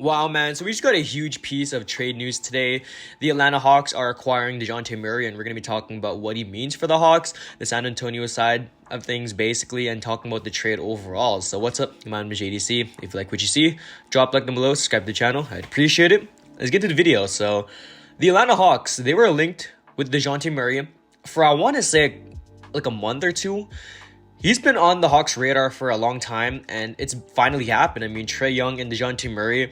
Wow, man. So we just got a huge piece of trade news today. The Atlanta Hawks are acquiring Dejounte Murray, and we're going to be talking about what he means for the Hawks, the San Antonio side of things, basically, and talking about the trade overall. So what's up? My name is JDC. If you like what you see, drop a like down below, subscribe to the channel. I'd appreciate it. Let's get to the video. So the Atlanta Hawks, they were linked with Dejounte Murray for, I want to say, like a month or two. He's been on the Hawks' radar for a long time, and it's finally happened. I mean, Trae Young and Dejounte Murray,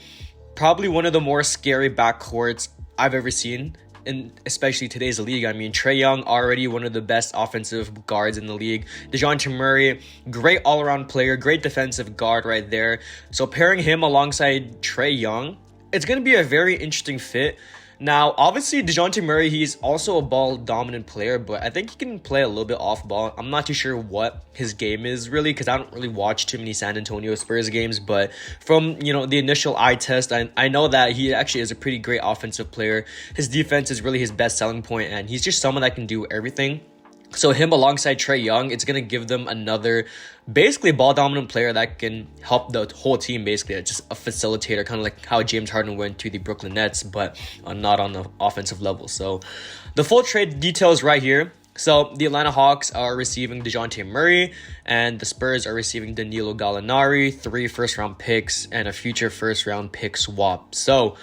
probably one of the more scary backcourts I've ever seen, in especially today's league. I mean, Trae Young, already one of the best offensive guards in the league. Dejounte Murray, great all-around player, great defensive guard right there. So pairing him alongside Trae Young, it's going to be a very interesting fit. Now, obviously, Dejounte Murray, he's also a ball-dominant player, but I think he can play a little bit off-ball. I'm not too sure what his game is, really, because I don't really watch too many San Antonio Spurs games, but from, the initial eye test, I know that he actually is a pretty great offensive player. His defense is really his best selling point, and he's just someone that can do everything. So him alongside Trae Young, it's going to give them another basically ball-dominant player that can help the whole team, basically. It's just a facilitator, kind of like how James Harden went to the Brooklyn Nets, but not on the offensive level. So the full trade details right here. So the Atlanta Hawks are receiving Dejounte Murray, and the Spurs are receiving Danilo Gallinari, 3 first-round picks, and a future first-round pick swap. So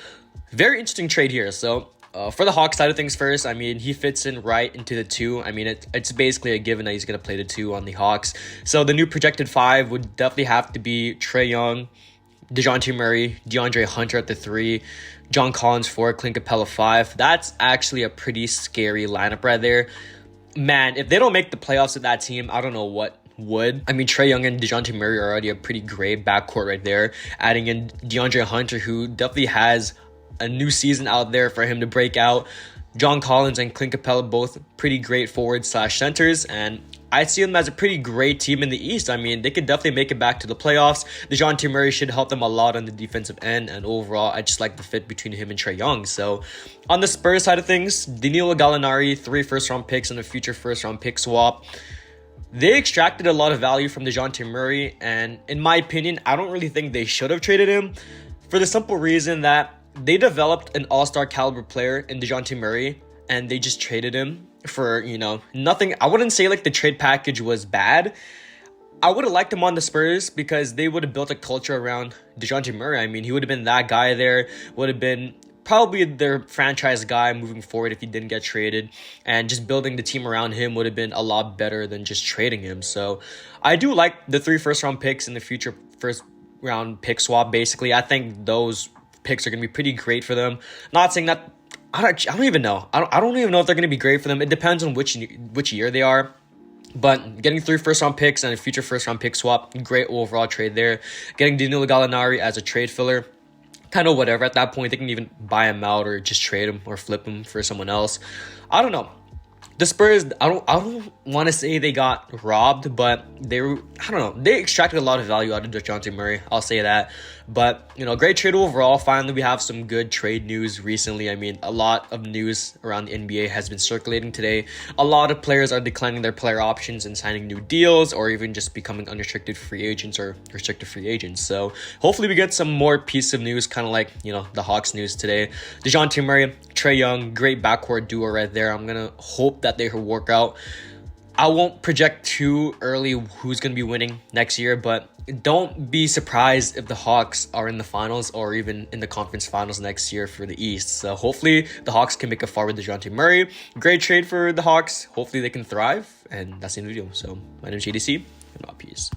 very interesting trade here. So for the Hawks side of things first, I mean, he fits in right into the 2. I mean, it's basically a given that he's going to play the 2 on the Hawks. So the new projected 5 would definitely have to be Trae Young, Dejounte Murray, DeAndre Hunter at the 3, John Collins 4, Clint Capella 5. That's actually a pretty scary lineup right there. Man, if they don't make the playoffs with that team, I don't know what would. I mean, Trae Young and Dejounte Murray are already a pretty great backcourt right there. Adding in DeAndre Hunter, who definitely has a new season out there for him to break out. John Collins and Clint Capella, both pretty great forwards/centers, and I see them as a pretty great team in the East. I mean, they could definitely make it back to the playoffs. Dejounte Murray should help them a lot on the defensive end, and overall, I just like the fit between him and Trae Young. So, on the Spurs side of things, Danilo Gallinari, 3 first-round picks and a future first-round pick swap. They extracted a lot of value from Dejounte Murray, and in my opinion, I don't really think they should have traded him for the simple reason that they developed an all-star caliber player in Dejounte Murray, and they just traded him for, nothing. I wouldn't say like the trade package was bad. I would have liked him on the Spurs because they would have built a culture around Dejounte Murray. I mean, he would have been that guy there, would have been probably their franchise guy moving forward if he didn't get traded, and just building the team around him would have been a lot better than just trading him. So I do like the 3 first-round picks and the future first-round pick swap, basically. I think those picks are going to be pretty great for them. Not saying that I don't even know. I don't even know if they're going to be great for them. It depends on which year they are. But getting 3 first-round picks and a future first-round pick swap, great overall trade there. Getting Danilo Gallinari as a trade filler, kind of whatever. At that point, they can even buy him out or just trade him or flip him for someone else. I don't know. The Spurs, I don't want to say they got robbed, but I don't know. They extracted a lot of value out of Dejounte Murray. I'll say that. But, great trade overall. Finally, we have some good trade news recently. I mean, a lot of news around the NBA has been circulating today. A lot of players are declining their player options and signing new deals, or even just becoming unrestricted free agents or restricted free agents. So hopefully we get some more piece of news, kind of like, the Hawks news today. Dejounte Murray, Trae Young, great backcourt duo right there. I'm going to hope that they work out. I won't project too early who's going to be winning next year, but don't be surprised if the Hawks are in the finals or even in the conference finals next year for the East. So hopefully the Hawks can make a far with Dejounte Murray. Great trade for the Hawks. Hopefully they can thrive. And that's the end of the video. So my name is JDC, and peace.